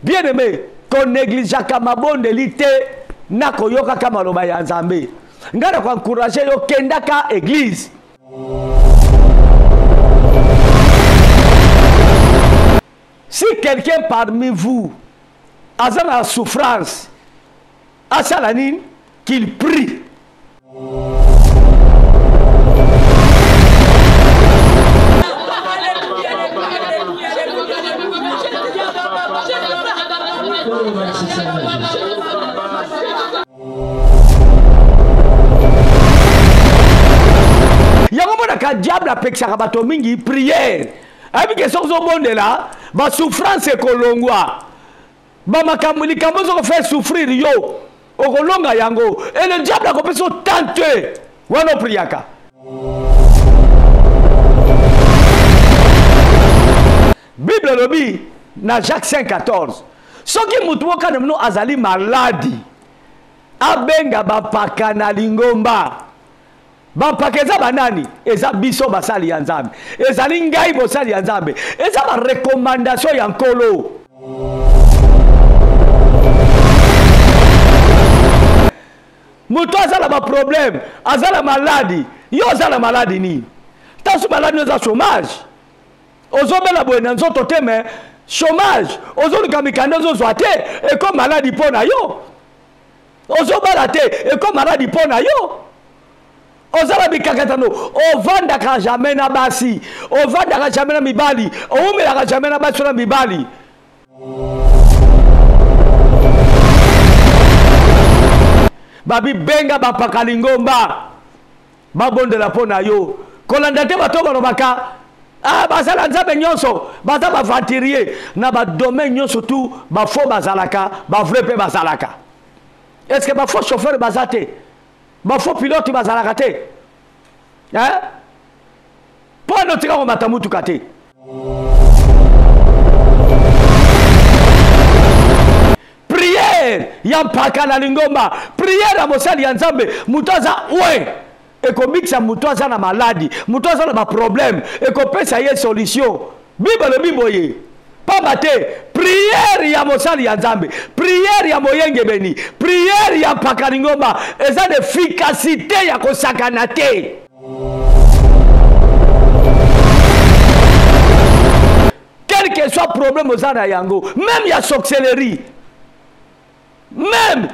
Bien aimé, qu'on néglige kamabonde lite na koyoka kamaloba ya Nzambe. Ngara kwa encourager yo kendaka église. Si quelqu'un parmi vous a la souffrance, a salanine, qu'il prie. Ka diable apexaka bato mingi prière abi ke sozo bonde la ba souffrance kolongwa ba makamuli kambozo ko faire souffrir yo okolonga yango et le diable akopesa tenter wana priaka Bible lobi na Jacques 5:14 soki mutu okana mno azali maladi abenga bapaka na lingomba Bampakeza banani eza biso basali ya Nzambe ezali ngai bosali ya Nzambe eza ba recommandation ya nkolo muto azala ba problème azala maladi yo azala maladi ni tasu maladi oza chômage ozobela boye na nzoto te mais chômage ozoluka mikanda ozozwa te eko maladi pona yo ozobala te eko maladi pona yo Ozala bikakatano, ovandaka jamais na basi, ovandaka jamais na mibali, oumelaka jamais na basi na mibali. Babi benga bapaka lingomba, babonde la pona yo. Kolanda te bato balobaka, ah basala Nzambe nyonso, baza ba venturier na ba domaine nyonso tout, ba faux bazalaka, ba vrai pe bazalaka. Est-ce que ba faux chauffeur bazate? Ba faux pilote bazalaka te. Hein? Pour nous tirer au matamutu kate. Prière yampaka na lingomba. Prière à mosali ya Nzambe. Mutoza ouais. Et qu'on mixe mutoza na maladie, mutoza na ba problème et qu'on peut ça y est solution. Bible le biboye. Pas maté. Prière ya mosali ya Nzambe, prière ya moyenge beni, prière ya pakalingomba, eza d'efficacité ya kosakana te. Quel que soit problème aux ana yango, même ya sorcellerie, même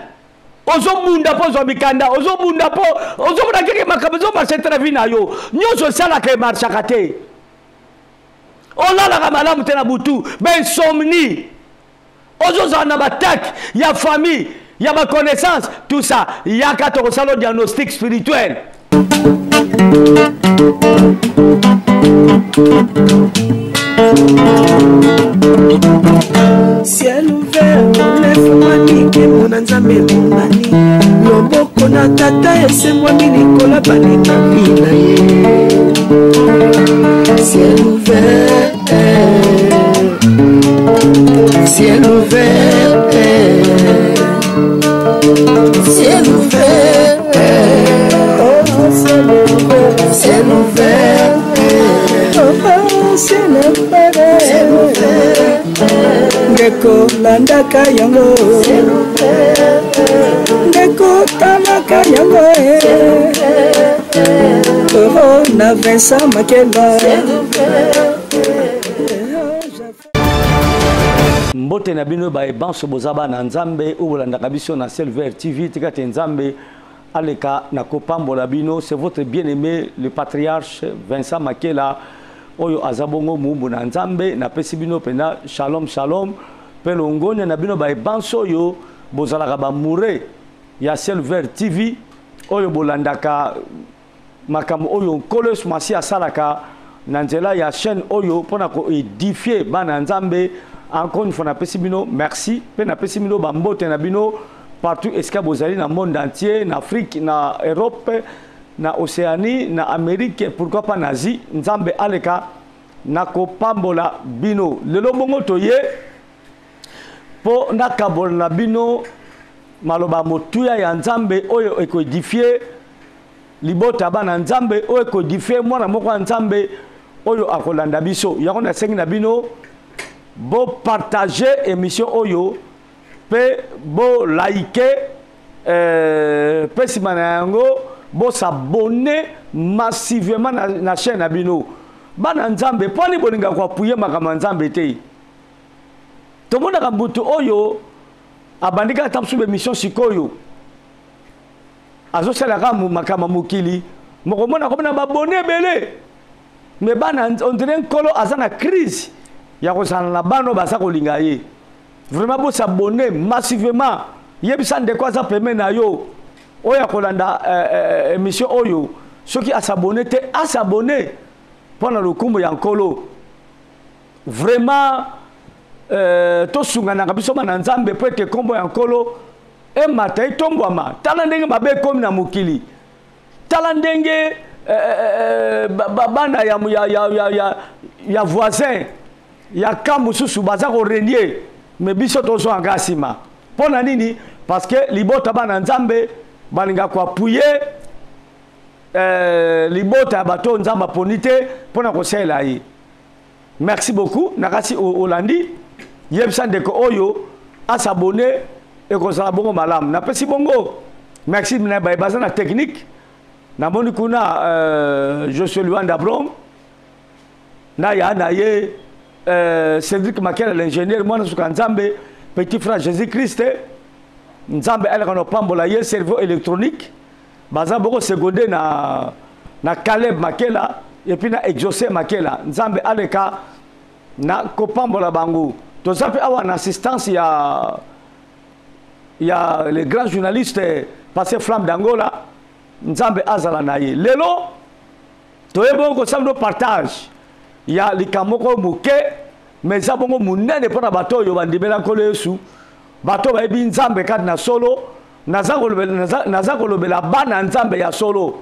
ozobunda po zomikanda, ozobunda po, ozobunda keke makabezo masetra vina yo, nyoso sala ke marchaka te. On a la malamu tena butu, ben somni. Ozoza na batak, ya famille, ya ma connaissance, tout ça, ya kato salo diagnostic spirituel. Ciel ouvert, lève-moi nique mon Nzambe mon ami. Loboko na tata ese moi milikola baninga pila ye. Ciel ouvert, ciel ouvert, ciel ouvert, oh ciel ouvert, ciel ouvert, oh ciel ouvert, ciel ouvert. Ngeko landaka yango, ciel ouvert. Ngeko talaka yango, oh na Vincent Makeba, ciel ouvert. Mbote na bino ba ebanso bozaba na Nzambe ou bolandaka biso na Silver TV tikate Nzambe aleka na kopambola bino. C'est votre bien-aimé le patriarche Vincent Makela oyo azabongo mumbu na Nzambe na pesi bino pena shalom shalom pelo ngone na bino ba ebanso yo bozalaka ba mure ya Silver TV oyo bolandaka makambo oyo kolos masi asalaka na nzela ya chaîne oyo pona ko édifier bana Nzambe. Encore une fois, na pesibino, merci. Pe na pesibino bambote na bino partout est-ce que bozali na monde entier, na Afrique, na Europe, na Océanie, na Amérique, pourquoi pas na Asie. Nzambe aleka na kopambola bino. Lelo bongo toye po na kabola na bino maloba motuya ya Nzambe oyo ekoedifier libota bana Nzambe oyo ekoedifier mwana moko Nzambe oyo akolanda biso. Yako na sengi na bino bo partager émission oyo pe bo liker pe simana yango bo s'abonner massivement na chaîne na bino bana nzambe poni bolinga kwa puye makama nzambe te to mona ka mutu oyo abandika tamsu be mission sikoyo azo sala ka makama mukili moko mona ko na babone belé mais bana on dirait kolo azana crise ya ko sana na bano basa ko linga ye vraiment bo s'abonner massivement yebisa ndeko za peme na yo oya kolanda émission oyo soki asabonner te asabonner pendant le kumbo ya nkolo vraiment to sungana kabiso bana nzambe po ete kombo ya nkolo e mata itombwama tala ndenge mabe komi na mokili tala ndenge bana ya voisin ya kambu susu baza ko renier mais biso tozo anga sima pona nini parce que libota bana nzambe balinga kwa puye libota bato nzamba ponite pona ko sela yi merci beaucoup nakasi Olandi yebsa ndeko oyo asabone et ko sala bongo malam na pesi bongo merci na baza na technique na moni kuna je suis Luanda Brom na ya na ye Cédric Makela l'ingénieur moi na nzambe petit frère Jésus-Christ nzambe ala kana pambola ye cerveau électronique baza boko seconde na Caleb Makela et puis na Exaucé Makela nzambe aleka na kopambola bango to sape awa na assistance ya les grands journalistes passé Flamme d'Angola nzambe azala na ye lelo to yebo ko samdo partage ya likamoko muke mais za bongo munene pona bato yo bandibela nkolo Yesu bato ba ebi nzambe kati na solo naza kolobela bana nzambe ya solo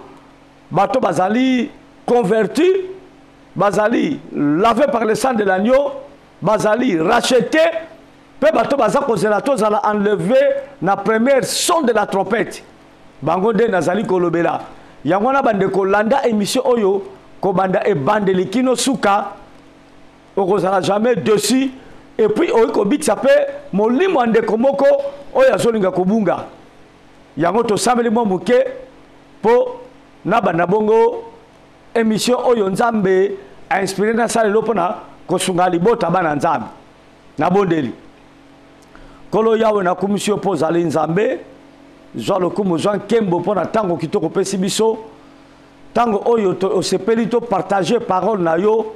bato bazali converti bazali lavé par le sang de l'agneau bazali racheté pe bato baza kozela to zala enlevé na première son de la trompette bango nde nazali kolobela yango na bande kolanda émission oyo ko banda e bande likino suka okozala jamais dessus et puis oiko bitsa pe molimo ande komoko oyo azolinga kobunga yango to sameli mo muke po na banda bongo émission oyo nzambe a inspiré na sale lopona ko sunga libota bana nzambe na bondeli kolo yawe na commission po zali nzambe zwa lokumu zwa kembo pona tango kitoko pesi biso tango oyo to osepeli to partager parole na yo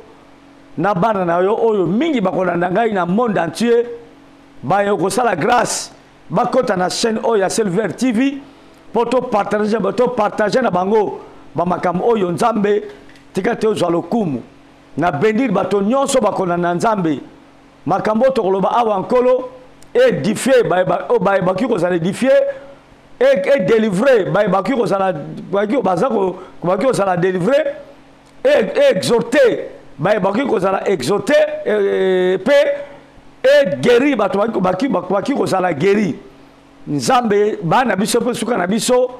na bana na yo oyo mingi bakolanda ngai na monde entier bayo ko sala grâce bakota na chaîne oyo ya Silver TV poto partager na bango ba makambo oyo nzambe tikate ozwa lokumu na bendir bato nyonso bakolanda nzambe makambo to koloba awa nkolo édifié ba baki ko sala édifié et délivré ba baki ko sala baki bazako baki ko sala délivré et exhorté ba baki ko sala exhorté et guéri bato baki ko sala guéri nzambe bana biso pe suka na biso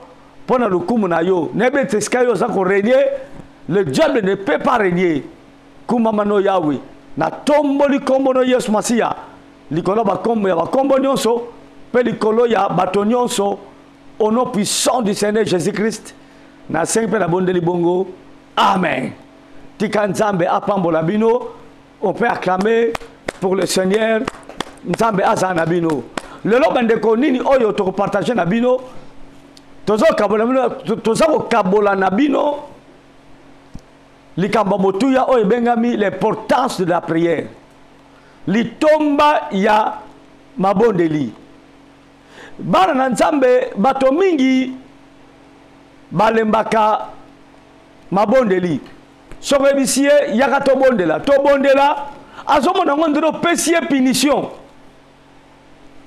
pona lokumu na yo nebe teskayo za ko régner le diable ne peut pas régner kuma mano yawe na tomboli kombo no Yesu Masia likolo ba kombo ya ba kombo nyonso pe likolo ya bato nyonso au nom puissant du Seigneur Jésus-Christ na sempe na bondeli bongo amen tika nzambe apambola bino on peut acclamer pour le Seigneur nzambe azana bino lelo bandeko nini oyo to partager na bino tozo kabola na bino likambo motuya oyo bengami l'importance de la prière litomba ya mabondeli bana na nzambe bato mingi balembaka mabondeli soko ebisie yaka tobondela azomona ngo ndiro pesie punition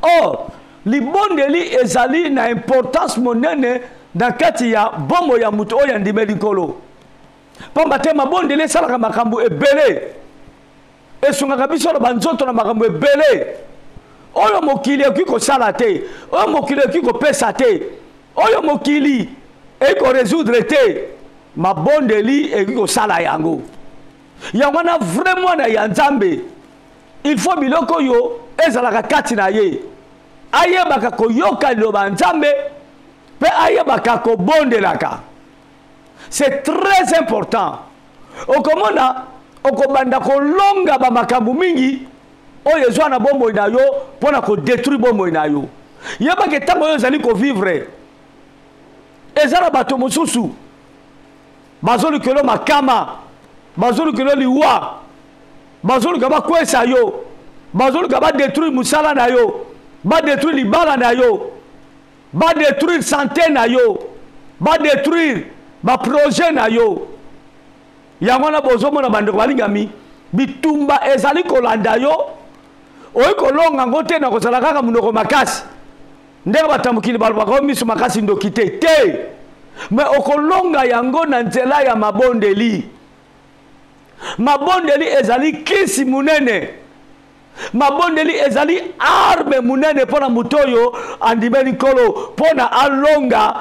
or libondeli ezali na importance monene na kati ya bombo ya mutu oyo andimeli nkolo pamba te mabondeli esalaka makambo ebele esungaka biso na banzoto na makambo ebele oyo mokili ekoki kosala te oyo mokili ekoki kopesa te oyo mokili ekoki koresoudre te mabondeli ekoki kosala yango yango na vraiment na ya nzambe il faut biloko yo ezalaka kati na ye ayebaka koyoka liloba nzambe pe ayebaka kobondelaka. C'est très important. Okomona okobanda kolonga ba makambu mingi oyo ezwa na bomoi na yo pona ko détruire bomoi na yo. Yebaka tango yo ezali ko vivre ezala bato mosusu bazolu kelo makama bazolu kelo liwa bazolu kaba kwesa yo bazolu kaba détruire musala na yo ba détruire libala na yo ba détruire santé na yo ba détruire ba projet na yo yango na bozomo na bandeko balingami bitumba ezali kolanda yo oyi kolonga ngote na kozala kaka munoko makasi ndenge batambukili balobaka miso makasi ndoki te me okolonga yango na nzela ya mabondeli. Mabondeli ezali kisi munene, mabondeli ezali arme munene pona mutoyo andimeni kolo pona alonga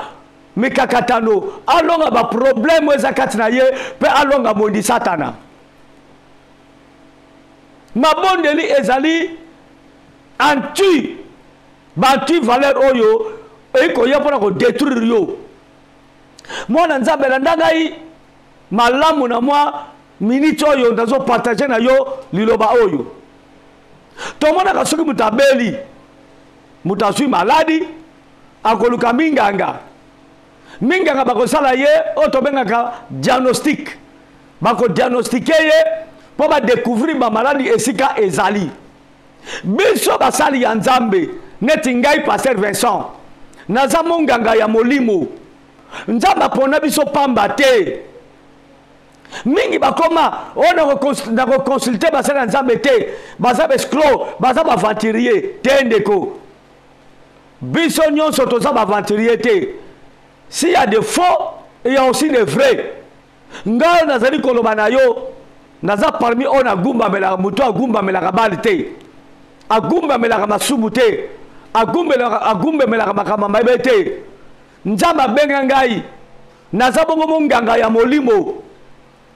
mikakatano alonga ba problème eza kati na ye pe alonga mondi satana. Mabondeli ezali anti valeur oyo eko ya pona ko détruire yo. Mwana nzambe na ndangai malamu na mwa minute oyo ndazo partager na yo liloba oyo. Tomona kasoki mutabeli mutasui maladi akoluka minganga bakosala ye otobengaka diagnostic bako diagnostiquer ye po ba découvrir ba maladi esika ezali. Biso basali ya nzambe neti ngai Pasteur Vincent naza monganga ya molimo nzambe apona biso pamba te mingi bakoma ona ko consulter basala nzambe te baza escroc baza aventurier te ndeko biso nyonso toza aventurier te. S'il y a des faux il y a aussi des vrais. Nga nazali koloba na yo naza parmi on agumba melaka muto agumba melaka bali te agumba melaka masumu te agumba melaka makamamba te. Nzamba benga ngai naza bongo monganga ya molimo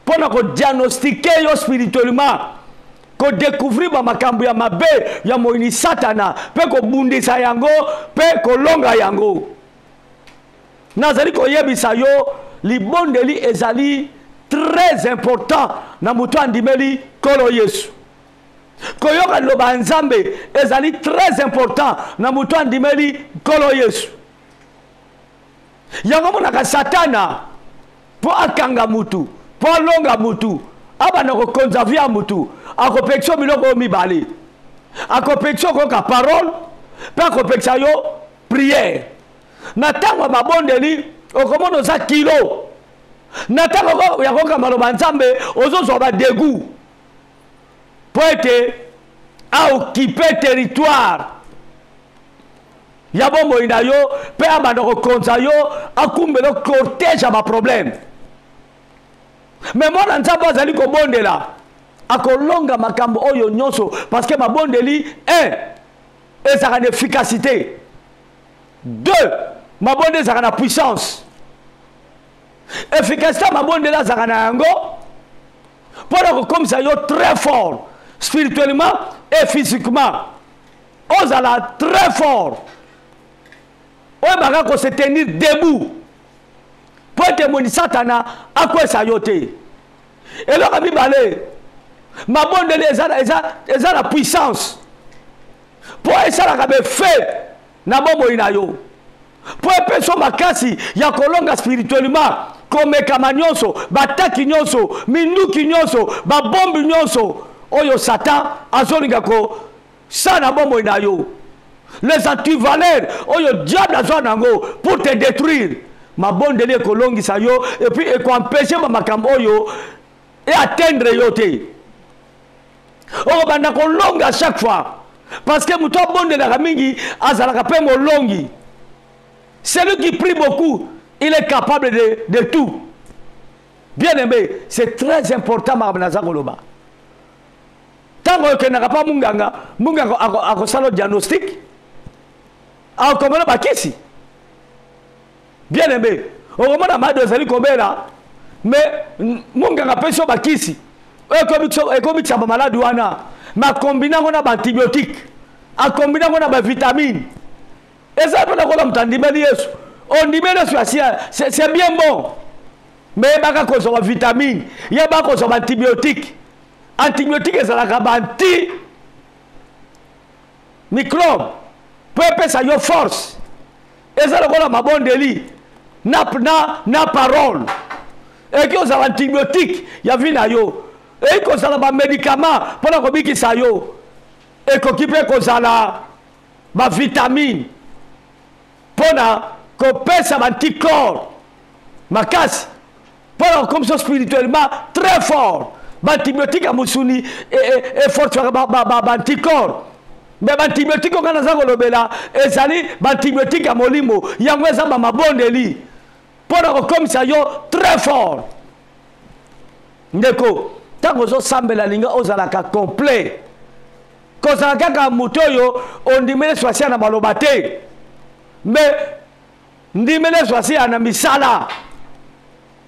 pona ko diagnostiquer yo spirituellement ko découvrir ba makambu ya mabe ya moini satana pe ko bundisa yango pe ko longa yango. Nazali ko yebisa yo libondeli ezali très important na mutu andimeli kolo Yesu. Koyoka loba nzambe ezali très important na mutu andimeli kolo Yesu. Yango monaka satana po akanga mutu po longa mutu abana ko konzavia mutu akopekso biloko mibale akopekso ko ka parole pe akopeksa yo prière. Na tango babondeli okomona za kilo na tango ya koka maloba nzambe ozozo ba dégoût pour être à occuper territoire ya bombo ina yo pe abanda ko konza yo akumbelo cortège ba problème. Mais mona nzambe azali ko bondela akolonga makambo oyo nyonso parce que mabondeli ezaka une efficacité. 2 mabonde zaka na puissance. Efficacité mabonde la zaka na yango pour comme ça yo très fort spirituellement et physiquement. Ozala très fort. On va se tenir debout pour témoigner satana à quoi ça yote. Et là la Bible mabonde eza la puissance pour esa la kabe fait na bombo inayo po epeso makasi ya kolonga spirituellement komeka manyonso bataki nyonso minduki nyonso babombi nyonso oyo satan azolinga ko sana bombo inayo les antivaleurs oyo diable azwa nango pour te détruire mabondeli ekolongisa yo et puis ekoempêcher makambo oyo et atteindre yo te oyo banda kolonga à chaque fois. Parce que muto bonde la mingi azalaka pe molongi. Celui qui prie beaucoup, il est capable de tout. Bien aimé, c'est très important mabnaza koloba. Tango ke na pas munganga akosalo diagnostic. Akomona bakisi. Bien aimé, okomona mado zali kobela mais munganga peso bakisi. Ekomi tsaba maladi wana. ma combina ngona ba antibiotique a combina ngona ba vitamine et ça peut la mtandimeli Yesu on dit c'est bien bon mais baka ko so vitamine ya baka so antibiotique c'est la anti microbe peut ça yo force et ça le ma bonne délit na parole et que ça antibiotique ya vina yo et que ça ba médicament pour la kobiki sa yo et ko kipe ko ça la ba vitamine pour na ko pesa ba anticorps makasi pour comme ça spirituellement très fort ba antibiotique a musuni et fort ba anticorps mais antibiotique on kana zango lobela ezali antibiotique ya molimo yango eza ba mabondeli pour comme ça yo très fort ndeko tango zo sambela linga ozalaka complet kozalaka ka mutoyo ondimele swasi na malobate mais ndimele swasi na misala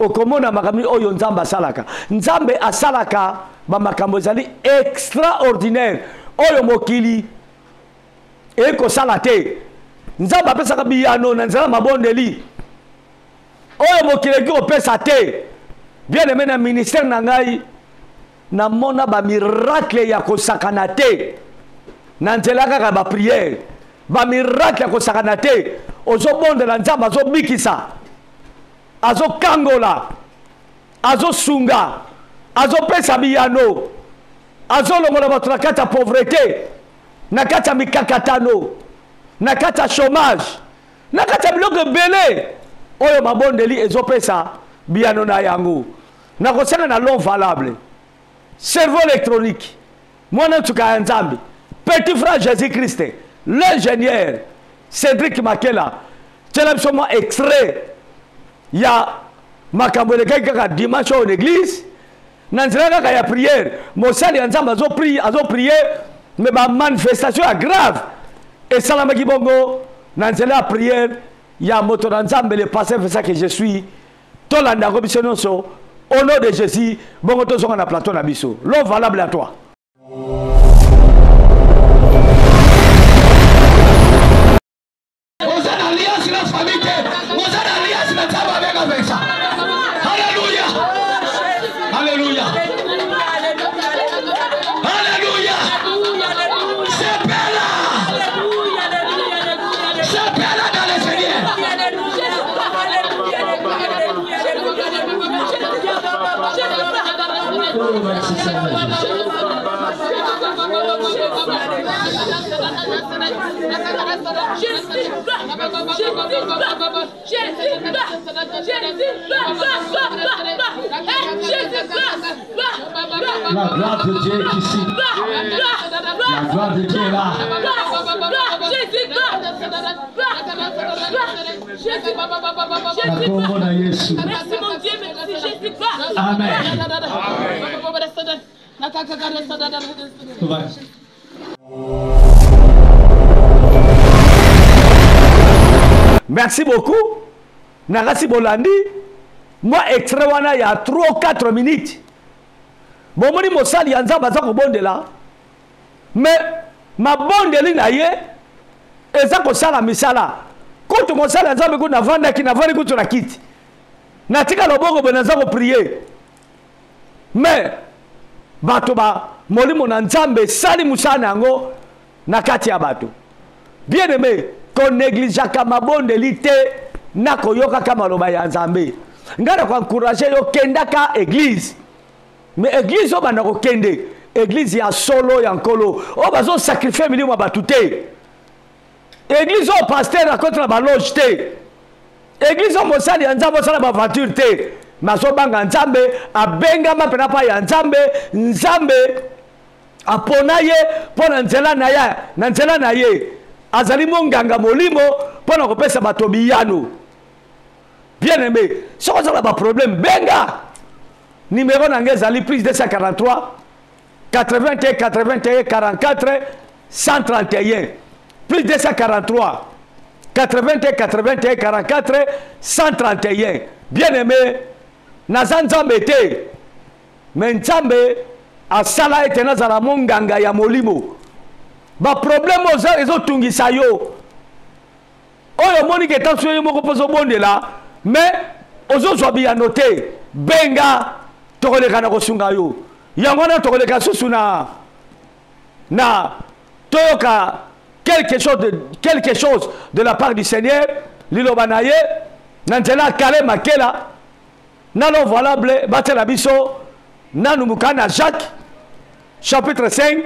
okomona makambo oyo nzamba asalaka nzambe asalaka ba makambo ezali extraordinaire oyo mokili eko sala te nzamba apesaka biyano na nzela mabondeli oyo mokili ki opesa te bien aimé na ministère na ngai na mona ba miracle ya kosakana te na nzela kaka ba prière ba miracle ya kosakana te ozobondela nzamba azobikisa azokangola azosunga azopesa biyano azolongola bato na kati ya pauvreté na kati ya mikakatano na kati ya chômage na kati ya biloko ebele oyo mabondeli ezopesa biyano na yango na kosenga na long valable cerveau électronique mwana ntuka ya nzambe petit frère Jésus Christ l'ingénieur Cédric Makela tela biso mwa extrait ya makambo elekaki kaka dimanche oyo l'église na nzela kaka ya prière mosali ya nzambe azoprier mais ba manifestation ya grave esalamaki bongo na nzela ya prière ya moto na nzambe le pasteur fait ça que je suis tolanda ko biso nyonso au nom de Jésus bongo tozonga na plateau na biso l'eau valable à toi. La gloire de Dieu est ici. La gloire de Dieu est là. Merci mon Dieu, merci Jésus. Amen. Merci beaucoup. Narasi Bolandi. Moi, extrait wana ya 3 ou 4 minutes. Bon, moni mosali ya nzamba za ko bondela. Mais ma bondeli na ye eza ko sala misala. Koto mosali ya nzamba ko na vanda ki na vandi ko na kiti. Na tika loboko bona za ko prier. Mais bato ba molimo na nzambe sali musana yango na kati ya bato. Bien aimé, ko négligeaka mabondeli te na koyoka kama loba ya nzambe. Ngara kwa encourager yo kendaka église. Mais église obanda ko kende, église ya solo ya nkolo. O bazo sacrifier milimo batu te. Église o pasteur a contre ba loge te. Église o mosali ya nzambe sala ba voiture te. Maso banga nzambe abenga mapena pa ya nzambe, nzambe apona ye pona nzela na ye. Azali monganga molimo pona kopesa bato biyano. Bien aimé, si on a un problème, benga numéro n'angezali plus 243 81 81 44 131 plus 243 81 81 44 131. Bien aimé, nazan nzambe te, mais nzambe asala ete nazala monganga ya molimo ba problème ezotungisa yo oyo moni ke tension yo moko pozo bondela mais ozozwa biyano te benga tokoleka na kosunga yo yango na tokoleka susu na toyoka quelque chose de la part du Seigneur liloba na ye na nzela kale makela nano valable batela biso nanu mukana Jacques chapitre 5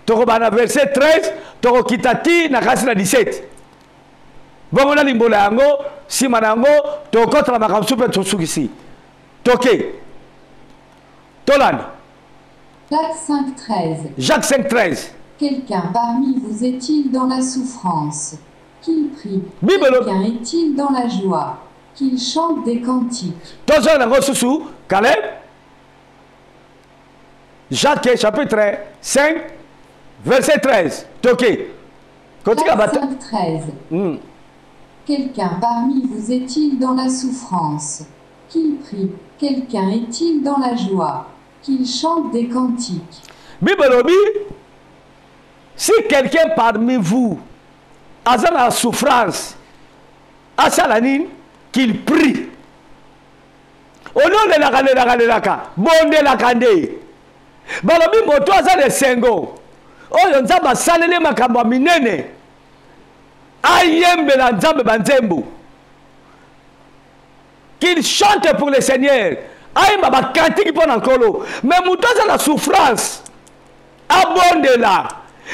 tokobana verset 13 tokokitati na kasi na 17 bongo na limbola yango sima na yango tokotala makambo supe tosukisi toke tolanda Jacques 5:13. Quelqu'un parmi vous est-il dans la souffrance? Qu'il prie. Quelqu'un est-il dans la joie? Qu'il chante des cantiques. Jacques chapitre 5, verset 13. Toqué. Jacques 5:13. Quelqu'un parmi vous est-il dans la souffrance? Qu'il prie. Quelqu'un est-il dans la joie? Qu'il chante des cantiques. Bibelobi, si quelqu'un parmi vous a la souffrance, a salanine, qu'il prie. Au nom de la bonde la kande. Balobi moto aza de sengo. Oyo nzamba salele makambo minene. Ayembe la nzambe banzembo. Qu'il chante pour le Seigneur. Ayemba ba cantique pour nankolo. Mais moto aza la souffrance. Abondela.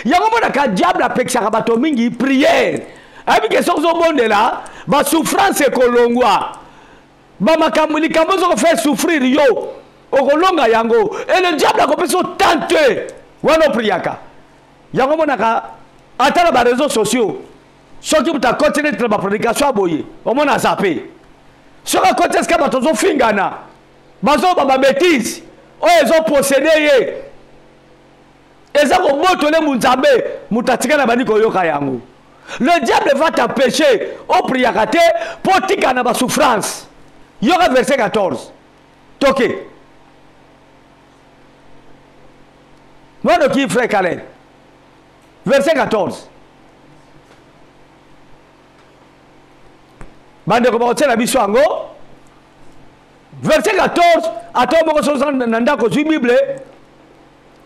Yango mona ka diable apekisaka bato mingi prière. Abi ke sozo bondela ba souffrance ekolongwa. Ba makambo likambo zo faire souffrir yo. Okolonga yango. Et le diable a kopesa tante. Wano priaka. Yango mona ka atala ba réseaux sociaux. Soki buta continuer de ba prédication aboye. Omona zappé. Soka conteste ka bato zo fingana. Bazo ba bêtise. O ezo posséder ye. Le diable va t'empêcher au priakate pour tika na ba souffrance. Il y aura verset 14. Toké. Moi de qui frère Calais. Verset 14. Bande ko ba la biso ango. Verset 14 ato moko so nanda ko Bible.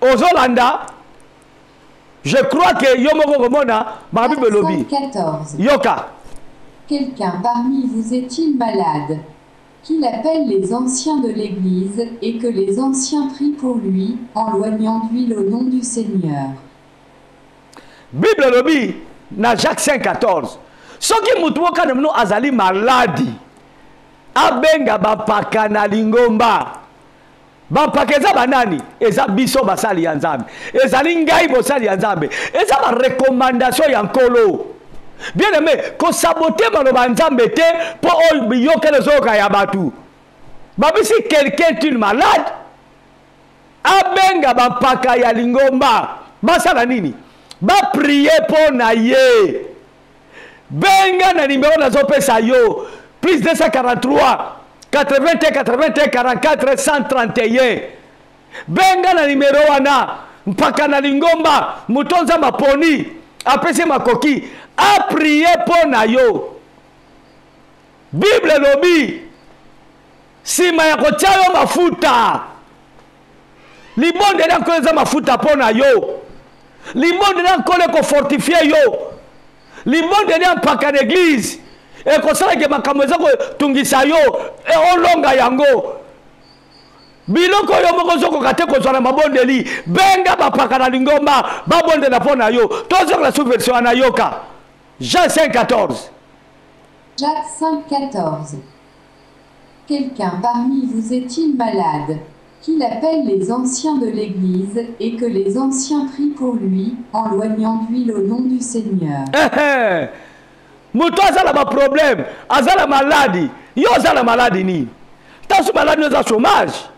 Ozolanda. Je crois que Yomoko Romona, ma Bible lobby. 14. Yoka. Quelqu'un parmi vous est-il malade? Qu'il appelle les anciens de l'Église et que les anciens prient pour lui en loignant d'huile au nom du Seigneur. Bible lobby, na Jacques 5:14. Soki mutuoka nemno azali maladi. Abenga bapaka na lingomba. Bampakeza banani eza biso basali ya nzambe ezali ngai bosali ya nzambe eza ba recommandation ya nkolo bien aimé ko saboter maloba nzambe te po oyo biyokele zoka ya batu babisi quelqu'un est malade abenga bampaka ya lingomba basala nini ba prier po na ye benga na numéro nazo pesa yo plus 243 81 81 44 131 benga na numero wana mpaka na lingomba mutonza maponi apese makoki a prier po na yo Bible lobi sima ya kotia yo mafuta libonde na koleza mafuta po na yo libonde na kole ko fortifier yo libonde na mpaka na église et comme ça que makambo ezako tungisa yo e olonga yango biloko yo moko zoko kate ko zona mabondeli benga bapaka na lingomba babonde na pona yo tozo la sous-version na yoka Jacques 5:14. Jacques 5:14. Quelqu'un parmi vous est-il malade? Qu'il appelle les anciens de l'Église et que les anciens prient pour lui en loignant d'huile au nom du Seigneur. Muto azala ba problème, azala maladi, yo azala maladi ni. Tasu maladi no za chômage.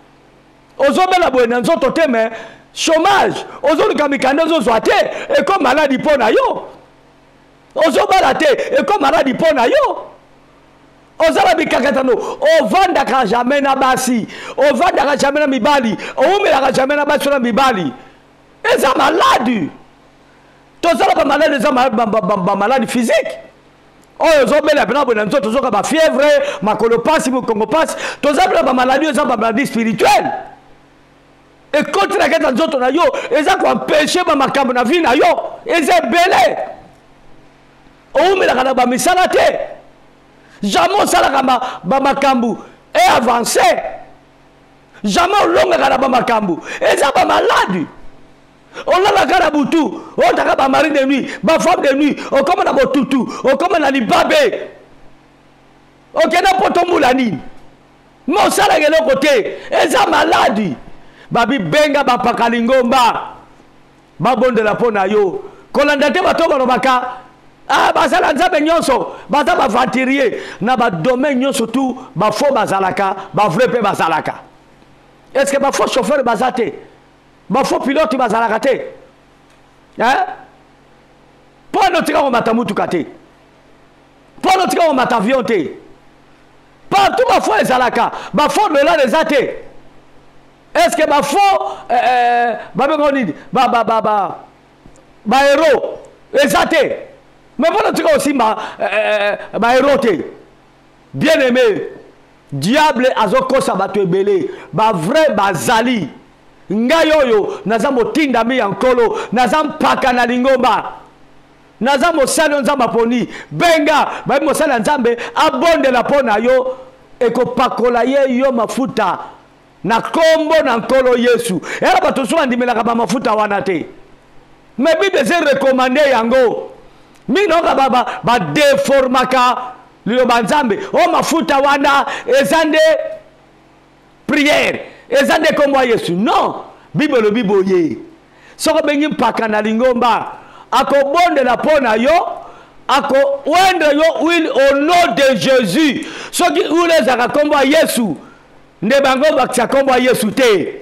Ozobela boena nzoto teme chômage, ozoluka mikanda zo zwate et comme maladi pona yo. Ozobala te et comme maladi pona yo. ozala bikakatano ovandaka jamais na basi ovandaka jamais na mibali oumelaka jamais na basi na mibali eza malade tozala ba malade eza ba malade physique oyo zobela pena bona nzoto zoka ba fièvre makolo pasi mokongo pasi tozala ba malade eza ba malade spirituelle et contre la kata nzoto na yo eza ko empêcher ba makambo na vie na yo eza belé oumelaka na ba misala te jamais salaka ba makambu et avancé jamais longa na ba makambu eza ba malade on a la cara butu on taka ba mari de nuit ba femme de nuit on comme na botutu on comme na libabe OK na potombula nini mo sala ngelo côté eza malade babi benga ba pakalingomba ba bondela pona yo kolanda te bato ba baka ah bazala nzambe nyonso baza ba venturier na ba domaine nyonso tout ba faux bazalaka ba vrai pe bazalaka est-ce que ba faux chauffeur bazate ba faux pilote bazalaka te hein pour tika ko mata mutu kate pour tika ko mata avion te partout ba faux ezalaka ba faux dollar ezate est-ce que ba faux ba bengoni ba héros ezate mais pour nous aussi ma héroté bien aimé diable azoko sabato ebele ba vrai bazali ngayoyo nazamo tinda mi yankolo nazam paka na lingomba nazamo salo nzamba poni benga ba mo sala nzambe abonde la pona yo ekopakola ye yo mafuta na kombo na nkolo Yesu era bato so andimelaka ba mafuta wana te mais bible c'est recommandé yango minoka ba deformaka lilo banzambe o mafuta wana ezande prière ezande kombo Yesu non bible biboye soko bengi mpaka na lingomba akobonde la pona yo ako wendre yo will au nom de Jésus soki ulezaka kombo Yesu nde bango bakisa kombo Yesu te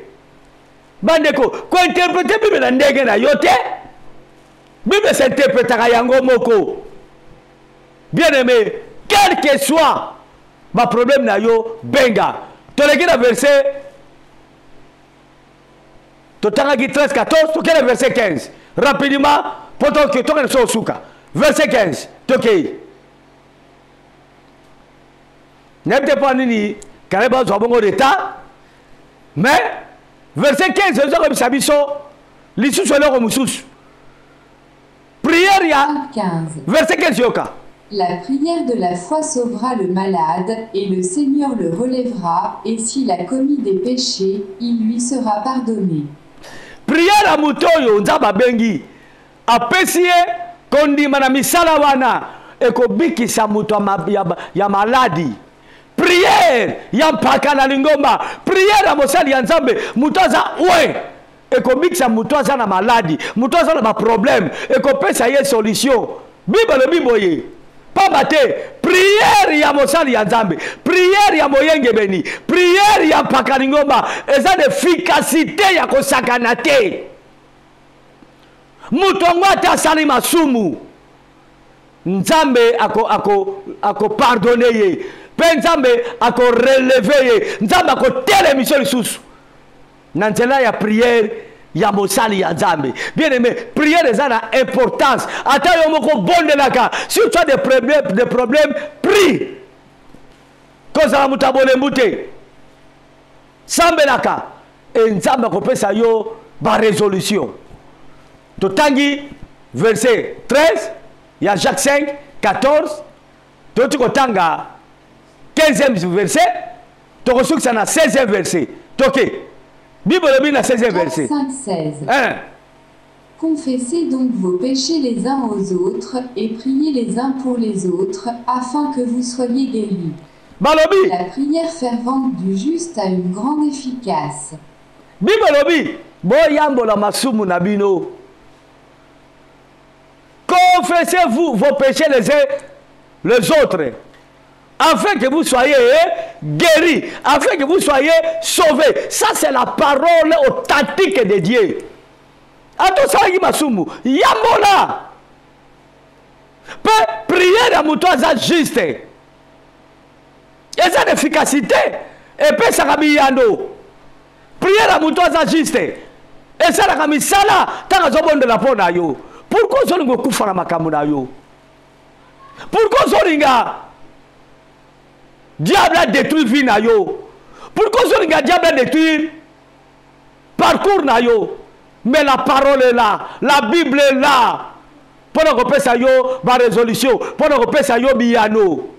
bandeko ko interpréter bible na ndenge na yo te Bible s'interprète à yango moko. Bien aimé, quel que soit ma problème na yo benga. Tu regardes le verset tu tangaki 13 14, tu regardes le verset 15. Rapidement, pour que tu regardes au souka. Verset 15. OK. N'importe pas nini kareba zo bongo d'état. Mais verset 15, c'est comme ça biso lisu so le mususu. Prière ya 15. Verset 15 yoka. La prière de la foi sauvera le malade, et le Seigneur le relèvera, et s'il a commis des péchés, il lui sera pardonné. Prière à mutoyo nzaba bengi. Apesie kondima na misala wana ekobikisa muto ya maladi. Prière ya mpaka na lingomba. Prière ya mosali ya nzambe mutoza ouais. Ekobikisa mutoza na maladi, mutoza na problème, ekopesa ye solution. Bible biboye. Pabate, prière ya mosali ya nzambe, prière ya moyenge beni, prière ya pakalingomba, eza d'efficacité ya kosakana te. Mutongo ta sali masumu. Nzambe ako pardonner ye. Pe nzambe ako relever ye. Nzambe ako tele mission lisusu. Nantela ya prière ya mosali ya nzambe. Bien aimé, prière est à importance. Ata yo moko bondelaka. Si tu as des problèmes, prie. Cause la mutabole mbute. Sambelaka. Et nzambe ko pesa yo ba résolution. Totangi verset 13, il y a Jacques 5 14. Tu kotanga 15e verset, tu reçois ça na 16e verset. OK. Bible na 16e verset. 5:16. Hein? Confessez donc vos péchés les uns aux autres et priez les uns pour les autres afin que vous soyez guéris. Balobi. La prière fervente du juste a une grande efficace. Bible boyambo la masumu na bino. Confessez-vous vos péchés les uns les autres afin que vous soyez guéris, afin que vous soyez sauvés. Ça, c'est la parole authentique de Dieu. Ato sayi masumu, yambola. Pe prière à moutoisa juste. eza d'efficacité epesaka biyano prière ya moto aza juste esalaka misala ntango azobondela mpo na yo. Pourquoi ozolinga okufa na makambo na yo? Pourquoi ozolinga diable a détruit vie na yo? Pourquoi ozolinga diable a détruit parcours na yo? Mais la parole est là, la Bible est là. Pendant qu'on pèse à yo, ma résolution, pendant qu'on pèse à yo, biyano.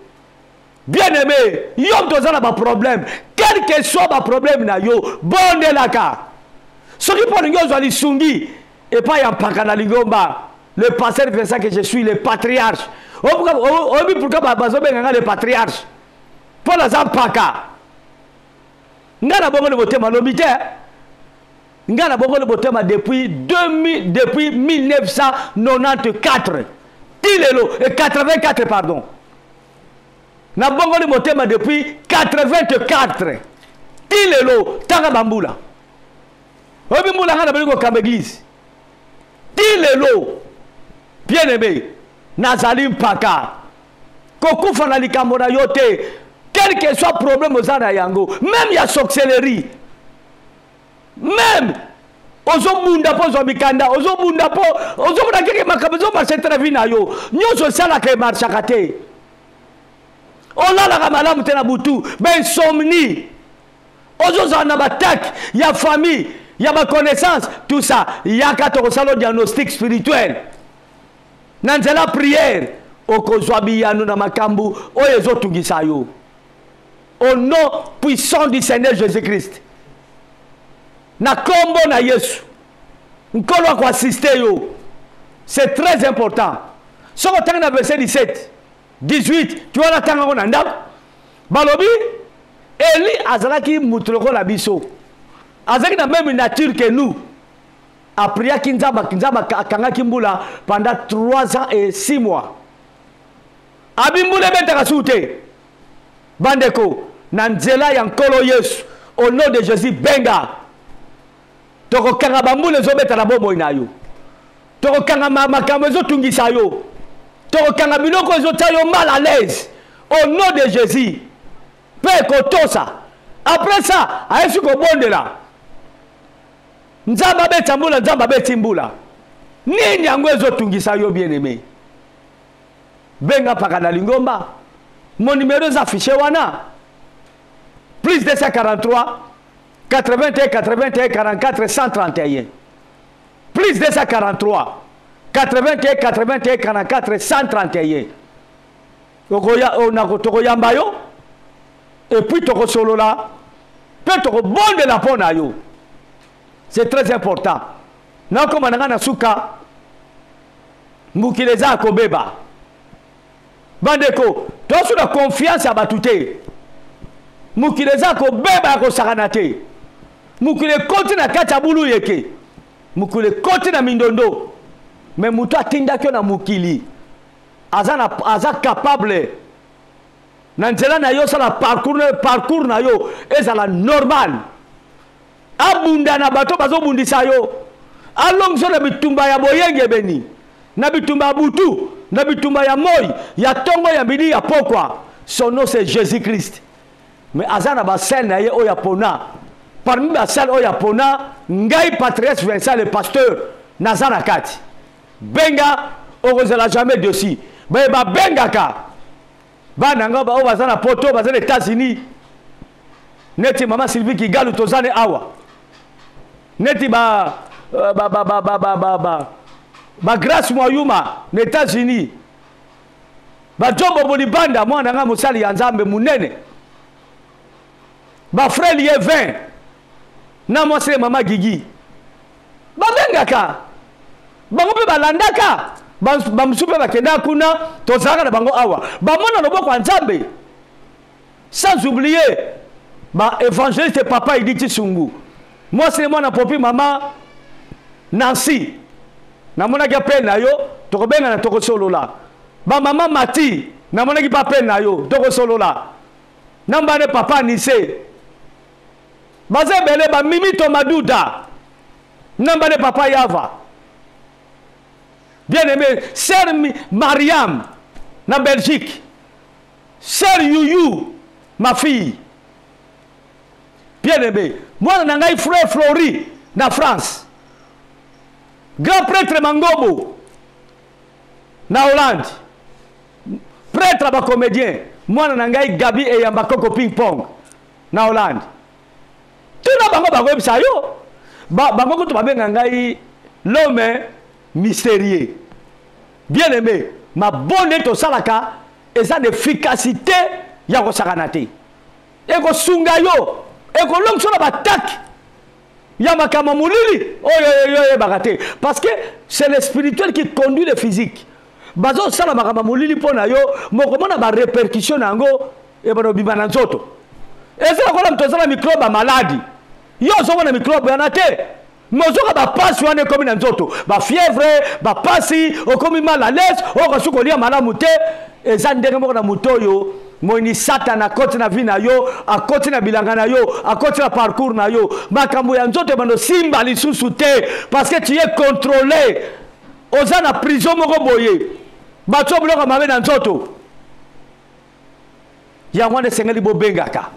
Bien aimé, yo doza na ba problème. Quel que soit ma problème na yo, bonne la ka. Ce qui pour nous zali sungi et pas yampaka na lingomba. Le pasteur fait ça que je suis le patriarche. Pourquoi bazo benga le patriarche? Pour la zampaka. Ngana bongo le botema lobité. Ngana bongo le botema depuis 1994. Tilelo et 84 pardon. Na bongo le botema depuis 84. Tilelo tanga bambula. Obi mbula ngana beliko kamba église. Tilelo bien aimé nazali mpaka. Kokufa na likambo na yote. Quel que soit problème aux ana yango, même ya sorcellerie. Même ozobunda po zomikanda, ozobunda po, ozobunda keke makabezo marche très vite na yo. Nyoso sala ke marche kate. Olala ka malamu tena butu, ben insomnie. Ozozana batak, ya famille, ya ma connaissance, tout ça, ya kato salo diagnostic spirituel. Nanzela prière, okozwabi yanu na makambu, oyezo tungisa yo. Au nom puissant du Seigneur Jésus-Christ. Na kombo na Yesu. Nkolo ko assister yo. C'est très important. Si on tanga na verset 17, 18, tu vois la tanga na ndako. Balobi Eli azalaki mutuloko la biso. Azaki na même nature que nous. Après kinzaba akanga kimbula pendant 3 ans et 6 mois. Abimbule betaka soute. Bandeko nanzela ya nkolo Yesu au nom de Jésus benga. Toko kanga bambule zobeta na bomo inayo. Toko kanga makambo ezotungisa yo. Toko kanga biloko ezotayo mal à l'aise au nom de Jésus. Pe kotosa. Après ça, ayesu ko bondela. Nzamba beta mbula nzamba beti mbula. Nini yango ezotungisa yo bien aimé. Benga paka na lingomba. Mon numéro est affiché wana. Plus 243 81 81 44 131. Plus 243 81 81 44 131. Okoya onako yamba yo. Et puis toko solo là. Peut toko bonde la pona yo. C'est très important. Na koma na suka. Mukileza kobeba. Bandeko, toi sur la confiance à batute. Mukileza ko beba ko sakanate. Mukile koti na kata bulu yeke. Mukile koti na mindondo. Mais mutu atinda kyo na mukili. Aza capable. Nanzela na yo sala parcours na yo ezala normal. Abunda na bato bazo bundisa yo. Alongso na bitumba ya boyenge beni. Na bitumba butu. Na bitumba ya moi, ya tongo ya midi ya pokwa. Son nom c'est Jésus-Christ. Mais azana ba sel na ye oya pona. Parmi ba sel oya pona, ngai patriarche Vincent le pasteur nazana kati. Benga okozela jamais dessus. Ba benga ka. Ba nanga ba bazana poto bazana États-Unis. Neti mama Sylvie ki galu tozane awa. Neti ba grâce moyuma aux États-Unis. Ba jombo bolibanda mwana nga musali ya nzambe munene. Ba frère lié 20. Na moi c'est mama Gigi. Ba bengaka. Ba ngope balandaka. Ba musupe bakenda kuna tozaka na bango awa. Ba mona loboko nzambe. Sans oublier ba évangéliste papa Iditi Sungu. Moi c'est moi na popi mama Nancy. Namona ki appel na yo toko benga na toko solo la. Ba mama Mati namona ki appel na yo toko solo la. Namba ne papa Nise. Bazebele ba Mimi Tomaduda. Namba ne papa Yava. Bien aimé, sœur Mariam na Belgique. Sœur Youyou ma fille. Bien aimé. Moi, je suis frère Flori, dans France. Grand prêtre Mangobo, na Hollande. Prêtre ba comédien. Moi, je suis Gabi et Yambakoko Ping Pong, na Hollande. Tout le monde a dit ça. Bango tu m'as l'homme mystérieux. Bien aimé, ma bonne est au salaka et ça d'efficacité yako sakanate. Et ko sungayo, et ko long sur la attaque. Yamaka mamulili, oh bagate. Parce que c'est le spirituel qui conduit le physique. Bazo sala makamamulili pona yo, moko mona ba répercussion nango et ba bibana nzoto. Et ça ko la mtozala microbe maladie. Yo so na microbe yanate. Mozoka ba passe wane comme na nzoto. Ba fièvre, ba pasi, o comme mal à l'aise, o ko suko lia malamu te. Et ça ndenge moko na mutoyo. Moini satana koti na vina yo, a koti na bilanga na yo, a koti na parcours na yo. Makambo ya nzoto bando simba lisusu te parce que tu es contrôlé. Oza na prison moko boye. Bato bloka mabe na nzoto. Ya wane sengeli bo bengaka.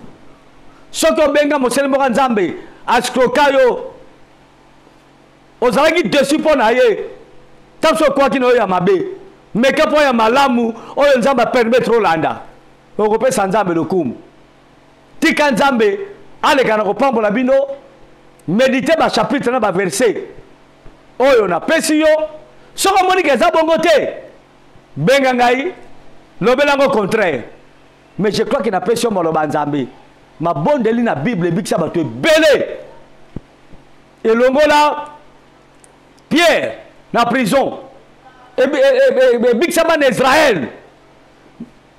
Soko benga mosele moko nzambe, askroka yo. Ozalaki dessus pour naye. Tant so kwa kino ya mabe. Meka po ya malamu, oyo nzamba permettre Olanda. Okope sanzambe lokumu. Tika nzambe aleka na kopambola bino méditer ba chapitre na ba verset. Oyo na pesi yo, soko moni ke za bongo te. Benga ngai lobelango contraire. Mais je crois qu'il na pesi yo moloba nzambe. Ma bondeli na Bible bikisa ba to belé. Et longola Pierre na prison. Et bikisa ba Israël.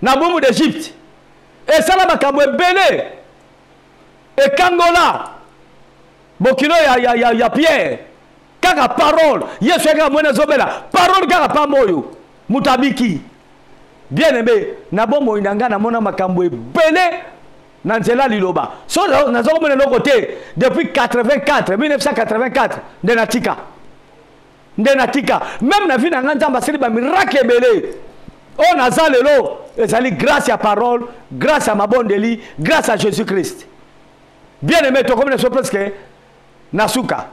Na bomu d'Égypte. Et ça là makambo belé. Et kangola. Bokino ya Pierre. Kaka parole. Yesu eka mwena zobela. Parole kaka pa moyo. Mutabiki. Bien aimé. Na bomu inanga na mona makambo belé. Nanzela liloba. So na zo mwena no côté depuis 1984 de natika. Ndenatika. Même na vie na nganja mbaseli ba miracle belé. On a ça lelo. Et ça grâce à parole, grâce à ma bonne délit, grâce à Jésus-Christ. Bien aimé, tu comme ne presque nasuka.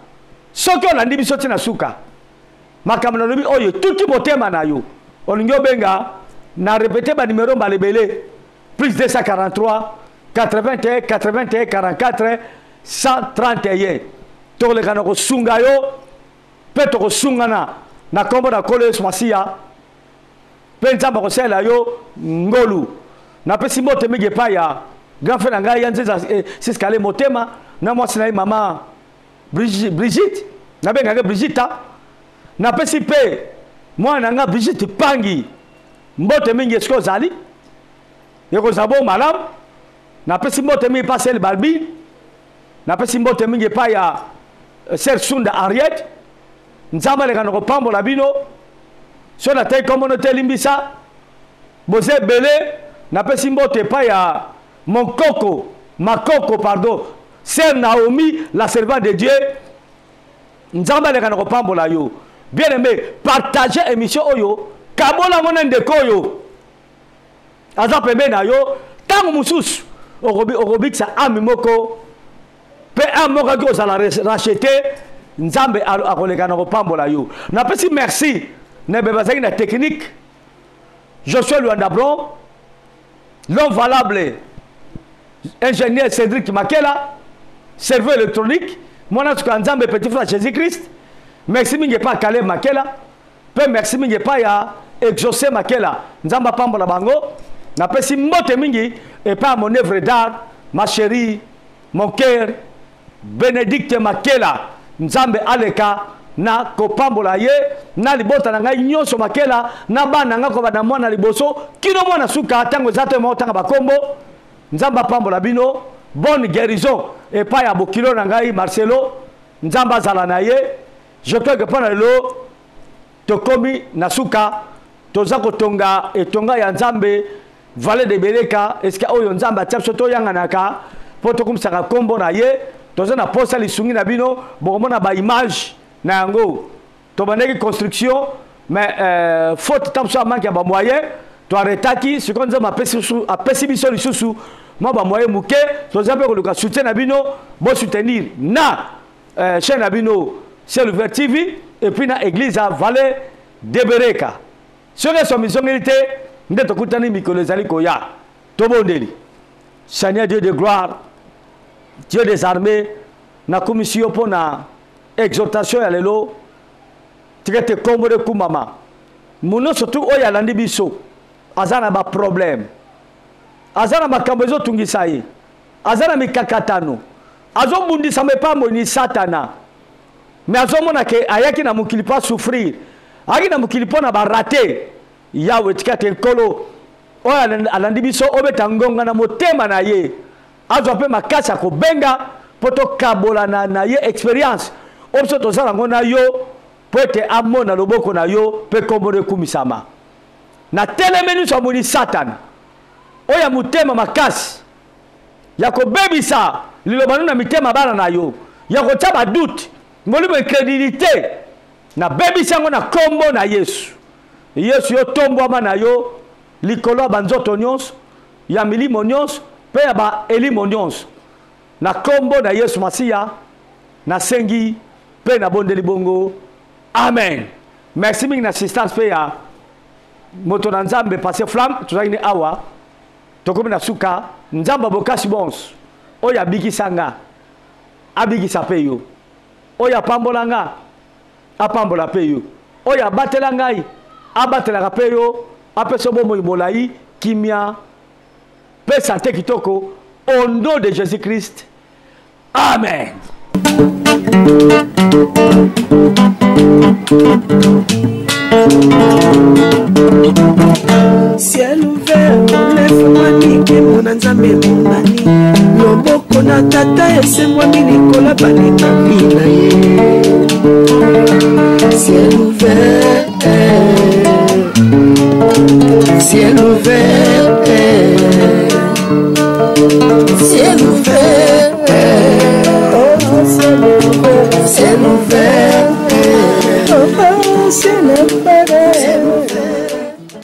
Ce qu'on a dit bisoti nasuka. Makamna lobi oye tout beauté manayo. Olingyo benga na répéter ba numéro balebele plus 243 81 81 44 131. To le kanako sungayo peto ko sungana na kombo na kole smasia. Penza bakosela yo ngolu na pesi mote mige pa ya grand frère nga yanzeza siskale motema na mwasi na mama Brigitte na benga nga Brigitte na pesi pe mwana nga Brigitte pangi mbote mingi esko zali yeko zabo malam na pesi mote mingi pa sel balbi na pesi mote mingi pa ya Ser Sunda Ariette nzamba le kanoko pambola bino. So na taille communauté limbisa bozé belé na pesi mbote pa ya mon coco makoko pardon sœur Naomi la servante de Dieu nzamba le kanako pambola yo. Bien aimé, partagez émission oyo kabola mona ndeko yo aza pembe na yo tangu mususu okobikisa ami moko pe amoka ki ozala racheter nzambe akoleka na kopambola yo. Na pesi merci na bebazaki na technique Joshua Luandabron, l'homme valable ingénieur Cédric Makela, serveur électronique moi na tuka nzambe petit frère Jésus-Christ. Merci mingi pa Caleb Makela pe merci mingi pa ya Exaucé Makela nzamba pambola bango na pesi mbote mingi et pas mon œuvre d'art ma chérie mon cœur Bénédicte Makela nzambe aleka na kopambola ye na libota na ngai nyonso Makela na bana nga ko bana mwana liboso kino mwana suka tango zato mo tanga bakombo nzamba pambola bino bonne guérison et pas ya bokilo na ngai Marcelo nzamba zala na ye. Je crois que pendant le tokomi nasuka toza kotonga etonga ya nzambe vallée de Beleka est-ce que oyo nzamba tshapso to yanga naka poto kumsaka kombo na ye toza na posa lisungi na bino bokomona ba image na yango to bandeki construction mais faute tamso manque ya ba moyen to arrêtaki ce qu'on nzamba apesi biso lisusu moi ba moyen muke to zape ko luka soutien na bino bon soutenir na chaîne na bino Selver TV et puis na église à Vallée de Bereka sur les missionalité nde to kutani mikolo zali ko ya to bondeli Seigneur Dieu de gloire Dieu des armées na commission pour na exhortation ya lelo tikete kombo de kumama muno surtout oya landi biso azana ba problème azana makambo ezotungisa ye azana mikakatano azombundisa mepambo ni satana mais azomona ke ayaki na mukili pa souffrir aki na mukili po na barate yawe tikate nkolo oya alandi biso obeta ngonga na motema na ye azo pe makasa ko benga poto kabola na ye expérience opso tozala ngona yo pote amona loboko na yo pe kombore kumisama na telemenu so muni satan oya mutema makasi yako bebisa lilobanu na mitema bana na yo yako taba doute ngolibo incrédulité na bebisa ngo na kombo na Yesu Yesu yo tombo na yo likolo banzoto nyonso ya milimo nyonso pe ya ba elimo nyonso na kombo na Yesu Masia na sengi pe na bondeli bongo amen. Merci mingi na assistance pe ya moto na nzambe passé flamme tuzaki ni awa tokomi na suka nzamba bokasi bons oya bikisanga abikisa pe yo oya pambolanga apambola pe yo oya batela ngai abatelaka pe yo apeso bomo molai kimia pe santé kitoko au nom de Jésus-Christ amen. Ciel ouvert, lève-moi nike mona nzambe monani loboko na tata esemwa milikola balinga bina ye. Ciel ouvert, ciel ouvert.